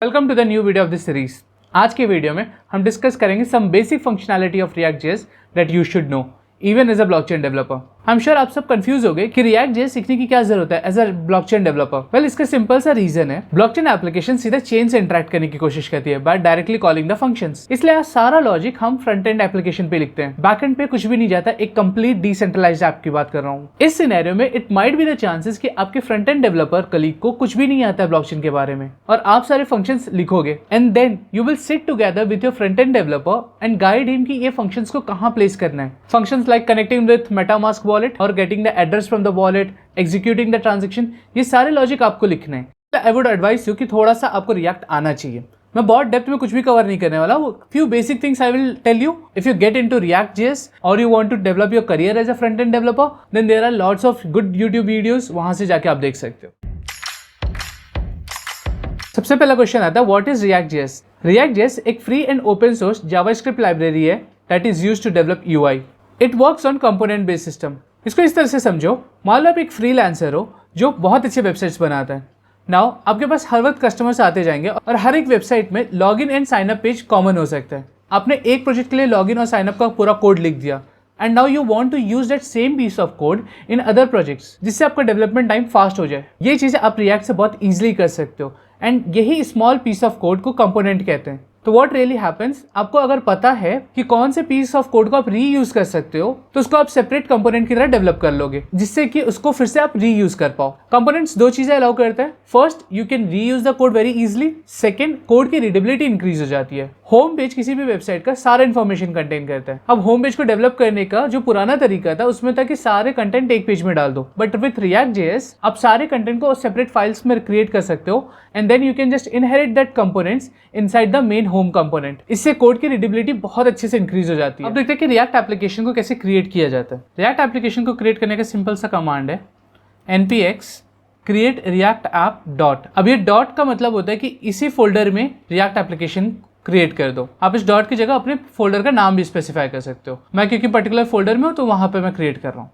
Welcome to the new video of this series. आज के video में हम डिस्कस करेंगे some basic functionality of React.js that you should know even as a blockchain developer. I am sure आप सब confuse हो गए कि React.js सीखने की क्या जरूरत है as a blockchain developer. Well, इसका सिंपल सा रीजन है, ब्लॉकचेन एप्लीकेशन सीधा चेन से इंटरेक्ट करने की कोशिश करती है by directly calling the functions. इसलिए आज सारा लॉजिक हम फ्रंट एंड एप्लीकेशन पे लिखते हैं, बैक एंड पे कुछ भी नहीं जाता। एक कंप्लीट डिसेंट्रलाइज्ड ऐप की बात कर रहा हूँ। इस सिनेरियो में it might be the chances कि आपके फ्रंट एंड डेवलपर कलीग को कुछ भी नहीं आता है ब्लॉकचेन के बारे में, और आप सारे फंक्शंस लिखोगे and then you will sit together with your front end developer and guide him कि ये फंक्शंस को कहाँ प्लेस करना है। Functions like connecting with MetaMask wallet और getting the address from the wallet, executing the transaction, ये सारे logic आपको लिखने हैं। आई वुड एडवाइस यू कि थोड़ा सा आपको रिएक्ट आना चाहिए। मैं बहुत डेप्थ में कुछ भी कवर नहीं करने वाला, वो few basic things I will tell you. If you get into React.js और you want to develop your career as a front end developer, then there are lots of good YouTube videos, वहां से जाके आप देख सकते हो। सबसे पहला क्वेश्चन आता है, व्हाट इज React.js? React.js एक free and open source JavaScript library है that is used to develop UI। It works on component based system. इसको इस तरह से समझो, मान लो आप एक फ्रीलांसर हो जो बहुत अच्छे वेबसाइट्स बनाता है। नाउ आपके पास हर वक्त कस्टमर्स आते जाएंगे और हर एक वेबसाइट में login and sign up page common हो सकता है। आपने एक प्रोजेक्ट के लिए लॉगिन और साइनअप का पूरा कोड लिख दिया and now you want to use that same piece of code in other projects, जिससे आपका डेवलपमेंट टाइम फास्ट हो जाए। ये चीज़ें आप React से बहुत ईजिली कर सकते हो एंड यही स्मॉल पीस ऑफ कोड को कंपोनेंट कहते हैं। तो व्हाट रियली हैपेंस, आपको अगर पता है कि कौन से पीस ऑफ कोड को आप रीयूज कर सकते हो, तो उसको आप सेपरेट कंपोनेंट की तरह डेवलप कर लोगे, जिससे कि उसको फिर से आप रीयूज कर पाओ। कंपोनेंट्स दो चीजें अलाउ करते हैं। First, you can reuse the code very easily. Second, code की रीडेबिलिटी इंक्रीज हो जाती है। होम पेज किसी भी वेबसाइट का सारा इन्फॉर्मेशन कंटेन करता है। अब होम पेज को डेवलप करने का जो पुराना तरीका था, उसमें था कि सारे कंटेंट एक पेज में डाल दो, बट विथ React.js आप सारे कंटेंट को सेपरेट फाइल्स में क्रिएट कर सकते हो and then you can just inherit that components inside the main home component. इससे कोड की रीडेबिलिटी बहुत अच्छे से इंक्रीज हो जाती है। अब देखते हैं कि React एप्लीकेशन को कैसे क्रिएट किया जाता है। React एप्लीकेशन को क्रिएट करने का सिंपल सा कमांड है npx create react app dot। अब ये डॉट का मतलब होता है कि इसी फोल्डर में React एप्लीकेशन क्रिएट कर दो। आप इस डॉट की जगह अपने फोल्डर का नाम भी स्पेसिफाई कर सकते हो। मैं क्योंकि पर्टिकुलर फोल्डर में हूँ तो वहाँ पे मैं क्रिएट कर रहा हूँ।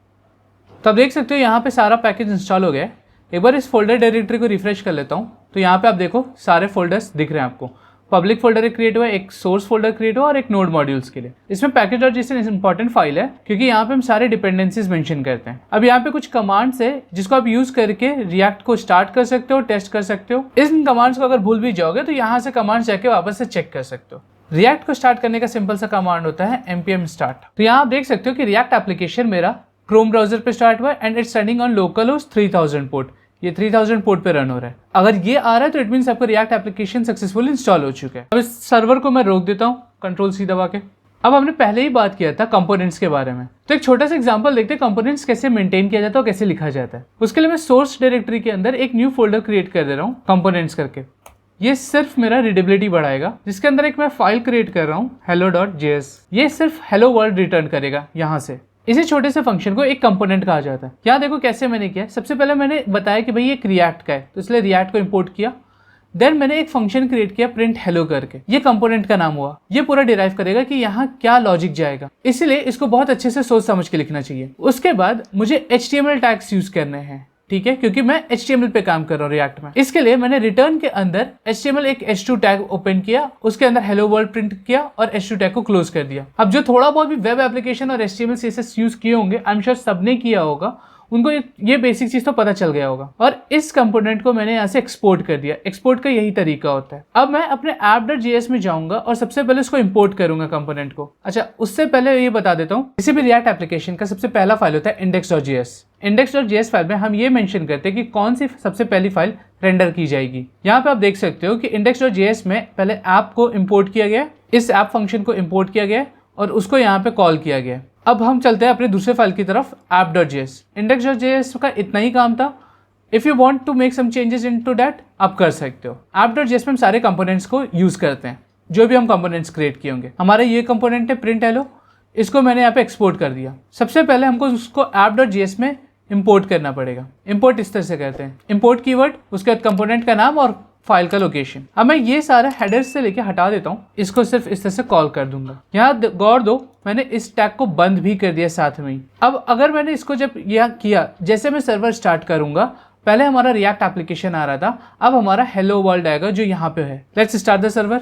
तो आप देख सकते हो यहाँ पे सारा पैकेज इंस्टॉल हो गया है। एक बार इस फोल्डर डायरेक्टरी को रिफ्रेश कर लेता हूँ तो यहाँ पे आप देखो सारे फोल्डर्स दिख रहे हैं आपको। पब्लिक फोल्डर एक क्रिएट हुआ है, एक सोर्स फोल्डर क्रिएट हुआ और एक नोड मॉड्यूल्स के लिए। इसमें पैकेज.json इंपॉर्टेंट फाइल है क्योंकि यहाँ पे हम सारे डिपेंडेंसीज मेंशन करते हैं। अब यहाँ पे कुछ कमांड्स है जिसको आप यूज करके React को स्टार्ट कर सकते हो, टेस्ट कर सकते हो। इन कमांड्स को अगर भूल भी जाओगे तो यहाँ से कमांड्स जाके वापस से चेक कर सकते हो। React को स्टार्ट करने का सिंपल सा कमांड होता है npm start। तो यहाँ आप देख सकते हो कि React एप्लीकेशन मेरा क्रोम ब्राउजर पे स्टार्ट हुआ है and it's running on localhost 3000 port. ये 3000 पोर्ट पे रन हो रहा है। अगर ये आ रहा है तो इट मींस आपका React एप्लीकेशन सक्सेसफुल इंस्टॉल हो चुका है। अब इस सर्वर को मैं रोक देता हूँ Ctrl+C दबा के। अब हमने पहले ही बात किया था कंपोनेंट्स के बारे में, तो एक छोटा सा एग्जांपल देखते हैं कंपोनेंट्स कैसे मेंटेन किया जाता है और कैसे लिखा जाता है। उसके लिए मैं सोर्स डायरेक्टरी के अंदर एक न्यू फोल्डर क्रिएट कर दे रहा हूँ कंपोनेंट्स करके। ये सिर्फ मेरा रीडेबिलिटी बढ़ाएगा, जिसके अंदर एक मैं फाइल क्रिएट कर रहा हूँ hello.js। ये सिर्फ हेलो वर्ल्ड रिटर्न करेगा यहाँ से। इसी छोटे से फंक्शन को एक कंपोनेंट कहा जाता है। यहाँ देखो कैसे मैंने किया। सबसे पहले मैंने बताया कि भाई ये React का है, तो इसलिए React को इंपोर्ट किया। देन मैंने एक फंक्शन क्रिएट किया प्रिंट हेलो करके। ये कंपोनेंट का नाम हुआ। ये पूरा डिराइव करेगा कि यहाँ क्या लॉजिक जाएगा, इसलिए इसको बहुत अच्छे से सोच समझ के लिखना चाहिए। उसके बाद मुझे HTML टैग्स यूज करने हैं, ठीक है, क्योंकि मैं HTML पे काम कर रहा हूँ React में। इसके लिए मैंने रिटर्न के अंदर HTML एक h2 टैग ओपन किया, उसके अंदर हेलो वर्ल्ड प्रिंट किया और h2 टैग को क्लोज कर दिया। अब जो थोड़ा बहुत भी वेब एप्लीकेशन और HTML CSS यूज किए होंगे, आई एम श्योर सबने किया होगा, उनको ये बेसिक चीज तो पता चल गया होगा। और इस कंपोनेंट को मैंने यहाँ से एक्सपोर्ट कर दिया। एक्सपोर्ट का यही तरीका होता है। अब मैं अपने app.js में जाऊंगा और सबसे पहले उसको इंपोर्ट करूंगा कंपोनेंट को। अच्छा, उससे पहले ये बता देता हूँ, किसी भी React एप्लीकेशन का सबसे पहला फाइल होता है index.js। index.js फाइल में हम ये मेंशन करते हैं कि कौन सी सबसे पहली फाइल रेंडर की जाएगी। यहाँ पे आप देख सकते हो कि index.js में पहले ऐप को इंपोर्ट किया गया, इस ऐप फंक्शन को इंपोर्ट किया गया और उसको यहाँ पे कॉल किया गया। अब हम चलते हैं अपने दूसरे फाइल की तरफ app.js। index.js का इतना ही काम था। If you want to make some changes into that आप कर सकते हो। app.js में हम सारे कंपोनेंट्स को यूज करते हैं, जो भी हम कंपोनेंट्स क्रिएट किए होंगे। हमारा ये कंपोनेंट है प्रिंट हेलो, इसको मैंने यहाँ पे एक्सपोर्ट कर दिया। सबसे पहले हमको उसको app.js में इंपोर्ट करना पड़ेगा। इंपोर्ट इस तरह से करते हैं, इंपोर्ट कीवर्ड, उसके बाद कंपोनेंट का नाम और फाइल का लोकेशन। अब मैं ये सारा हेडर्स से लेके हटा देता हूँ, इसको सिर्फ इस तरह से कॉल कर दूंगा। यहाँ गौर दो, मैंने इस टैग को बंद भी कर दिया साथ में ही। अब अगर मैंने इसको जब यह किया, जैसे मैं सर्वर स्टार्ट करूंगा पहले हमारा रिएक्ट एप्लीकेशन आ रहा था, अब हमारा हेलो वर्ल्ड आएगा जो यहाँ पे है। Let's start the server.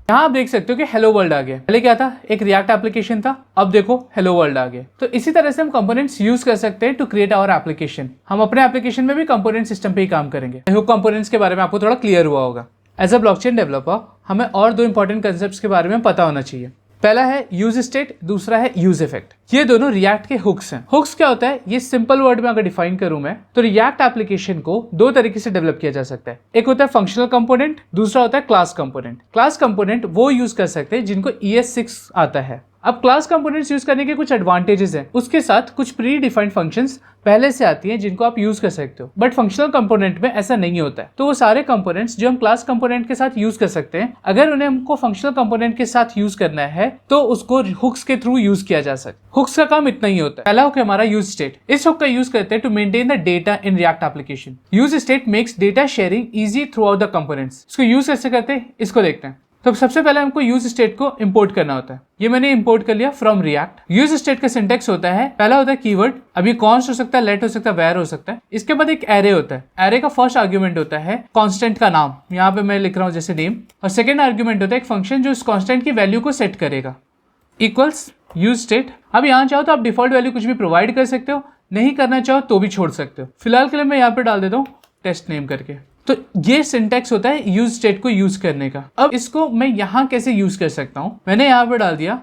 यहाँ आप देख सकते हो कि हेलो वर्ल्ड आ गया। पहले क्या था, एक रिएक्ट एप्लीकेशन था, अब देखो हेलो वर्ल्ड आ गया। तो इसी तरह से हम कंपोनेंट्स यूज कर सकते हैं टू क्रिएट आवर एप्लीकेशन। हम अपने एप्लीकेशन में भी कंपोनेंट सिस्टम पे ही काम करेंगे। आई होप कंपोनेंट्स के बारे में आपको थोड़ा क्लियर हुआ होगा। एज अ ब्लॉकचेन डेवलपर हमें और दो इंपॉर्टेंट कंसेप्ट्स के बारे में पता होना चाहिए। पहला है यूज स्टेट, दूसरा है यूज इफेक्ट। ये दोनों रिएक्ट के हुक्स हैं। हुक्स क्या होता है, ये सिंपल वर्ड में अगर डिफाइन करूं मैं तो रिएक्ट एप्लीकेशन को दो तरीके से डेवलप किया जा सकता है। एक होता है फंक्शनल कंपोनेंट, दूसरा होता है क्लास कंपोनेंट। क्लास कंपोनेंट वो यूज कर सकते हैं जिनको ES6 आता है। अब क्लास कंपोनेंट्स यूज करने के कुछ एडवांटेजेस हैं, उसके साथ कुछ प्री डिफाइंड फंक्शंस पहले से आती हैं जिनको आप यूज कर सकते हो। बट फंक्शनल कंपोनेंट में ऐसा नहीं होता है। तो वो सारे कंपोनेंट्स जो हम क्लास कंपोनेंट के साथ यूज कर सकते हैं, अगर उन्हें हमको फंक्शनल कंपोनेंट के साथ यूज करना है तो उसको हुक्स के थ्रू यूज किया जा सकता है। हुक्स का काम इतना ही होता है। पहला हुक है हमारा यूज स्टेट। इस हुक का यूज करते हैं to maintain the data in React application. Use state makes data sharing easy throughout the components. इसको यूज कैसे करते हैं, इसको देखते हैं। तो सबसे पहले हमको यूज स्टेट को इंपोर्ट करना होता है। ये मैंने इंपोर्ट कर लिया फ्रॉम रिएक्ट। यूज स्टेट का सिंटेक्स होता है, पहला होता है कीवर्ड। अब ये कॉन्स्ट हो सकता है, लेट हो सकता है, वेर हो सकता है। इसके बाद एक एरे होता है। एरे का फर्स्ट आर्ग्यूमेंट होता है कांस्टेंट का नाम, यहाँ पे मैं लिख रहा हूँ जैसे नेम। और सेकेंड आर्ग्यूमेंट होता है एक फंक्शन जो इस कांस्टेंट की वैल्यू को सेट करेगा, इक्वल्स यूज स्टेट। अब यहाँ चाहो तो आप डिफॉल्ट वैल्यू कुछ भी प्रोवाइड कर सकते हो, नहीं करना चाहो तो भी छोड़ सकते हो। फिलहाल के लिए मैं यहाँ पे डाल देता हूँ टेस्ट नेम करके। तो ये सिंटेक्स होता है यूज स्टेट को यूज करने का। अब इसको मैं यहाँ कैसे यूज कर सकता हूँ, मैंने यहाँ पे डाल दिया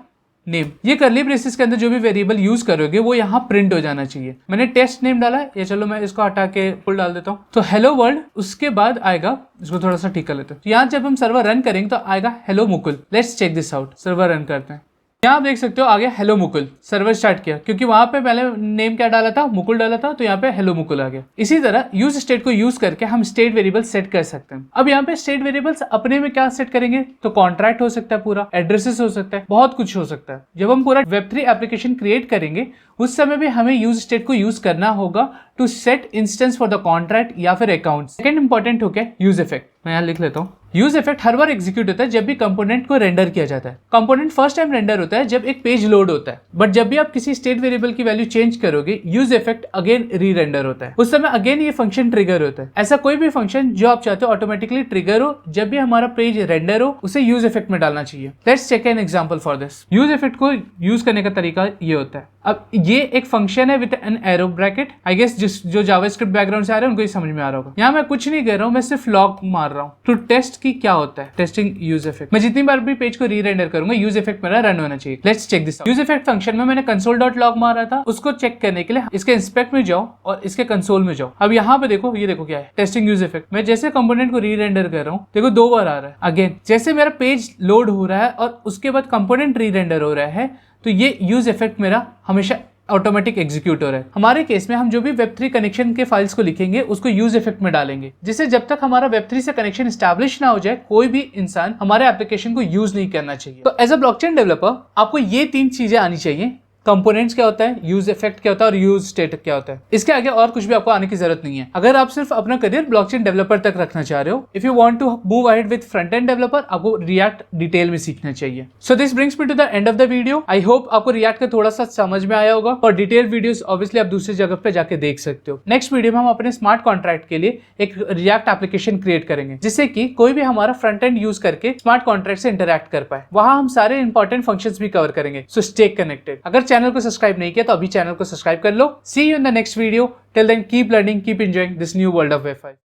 नेम। ये करली ब्रेसेस के अंदर जो भी वेरिएबल यूज करोगे वो यहाँ प्रिंट हो जाना चाहिए। मैंने टेस्ट नेम डाला है, या चलो मैं इसको हटा के फुल डाल देता हूँ। तो हेलो वर्ल्ड उसके बाद आएगा, इसको थोड़ा सा ठीक कर लेते हैं। तो यहाँ जब हम सर्वर रन करेंगे तो आएगा hello Mukul. Let's check this out. Server run करते हैं। यहाँ आप देख सकते हो आ गया हेलो मुकुल। सर्वर स्टार्ट किया क्योंकि वहां पे पहले नेम क्या डाला था, मुकुल डाला था, तो यहाँ पे हेलो मुकुल आ गया। इसी तरह यूज स्टेट को यूज करके हम स्टेट वेरिएबल सेट कर सकते हैं। अब यहाँ पे स्टेट वेरिएबल्स अपने में क्या सेट करेंगे, तो कॉन्ट्रैक्ट हो सकता है, पूरा एड्रेसेस हो सकता है, बहुत कुछ हो सकता है। जब हम पूरा Web3 एप्लीकेशन क्रिएट करेंगे उस समय भी हमें यूज स्टेट को यूज करना होगा to set instance for the contract या फिर अकाउंट। सेकंड इंपॉर्टेंट हो गया यूज इफेक्ट। मैं यहाँ लिख लेता हूँ। यूज इफेक्ट हर बार एग्जीक्यूट होता है जब भी कंपोनेंट को रेंडर किया जाता है। कंपोनेंट फर्स्ट टाइम रेंडर होता है जब एक पेज लोड होता है, बट जब भी आप किसी स्टेट वेरिएबल की वैल्यू चेंज करोगे यूज इफेक्ट अगेन री रेंडर होता है। उस समय अगेन ये फंक्शन ट्रिगर होता है। ऐसा कोई भी फंक्शन जो आप चाहते हो ऑटोमेटिकली ट्रिगर हो जब भी हमारा पेज रेंडर हो, उसे यूज इफेक्ट में डालना चाहिए। Let's check an example for this. Use effect को यूज करने का तरीका ये होता है। अब ये एक फंक्शन है with an arrow bracket. I guess जो जावास्क्रिप्ट बैकग्राउंड से आ रहे हैं उनको ये समझ में आ रहा होगा। यहाँ मैं कुछ नहीं कर रहा हूँ, मैं सिर्फ लॉग मार रहा हूँ टू टेस्ट की क्या होता है, टेस्टिंग यूज इफेक्ट। मैं जितनी बार भी पेज को री रेंडर करूंगा यूज इफेक्ट मेरा रन होना चाहिए। Let's check this. Use effect function में मैंने console.log मारा था, उसको चेक करने के लिए इसके इंस्पेक्ट में जाओ और इसके कंसोल में जाओ। अब यहाँ पे देखो, ये देखो क्या है, टेस्टिंग यूज इफेक्ट। मैं जैसे कंपोनेंट को री रेंडर कर रहा हूँ, देखो 2 बार आ रहा है। अगेन जैसे मेरा पेज लोड हो रहा है और उसके बाद कंपोनेंट री रेंडर हो रहा है, तो ये यूज इफेक्ट मेरा हमेशा ऑटोमेटिक एग्जीक्यूट हो रहा है। हमारे केस में हम जो भी Web3 कनेक्शन के फाइल्स को लिखेंगे उसको यूज इफेक्ट में डालेंगे, जिससे जब तक हमारा Web3 से कनेक्शन एस्टैब्लिश ना हो जाए कोई भी इंसान हमारे एप्लीकेशन को यूज नहीं करना चाहिए। तो एज अ ब्लॉकचेन डेवलपर आपको ये 3 चीजें आनी चाहिए। कंपोनेंट्स क्या होता है, यूज इफेक्ट क्या होता है और यूज स्टेट क्या होता है। इसके आगे और कुछ भी आपको आने की जरूरत नहीं है। अगर आप सिर्फ अपना करियर ब्लॉकचेन डेवलपर तक रखना चाह रहे हो, if you want to move ahead with front end developer, आपको रिएक्ट डिटेल में सीखना चाहिए। So this brings me to the end of the video. I hope आपको रिएक्ट का थोड़ा सा समझ में आया होगा। और डिटेल वीडियोस ऑब्वियसली आप दूसरी जगह पे जाके देख सकते हो। नेक्स्ट वीडियो में हम अपने स्मार्ट कॉन्ट्रैक्ट के लिए एक रिएक्ट एप्लीकेशन क्रिएट करेंगे, जिससे कि कोई भी हमारा फ्रंट एंड यूज करके स्मार्ट कॉन्ट्रैक्ट से इंटरैक्ट कर पाए। वहां हम सारे इंपॉर्टेंट फंक्शंस भी कवर करेंगे। So stay connected. अगर चैनल को सब्सक्राइब नहीं किया तो अभी चैनल को सब्सक्राइब कर लो। See you in the next video. Till then keep learning, keep enjoying this new world of Web5।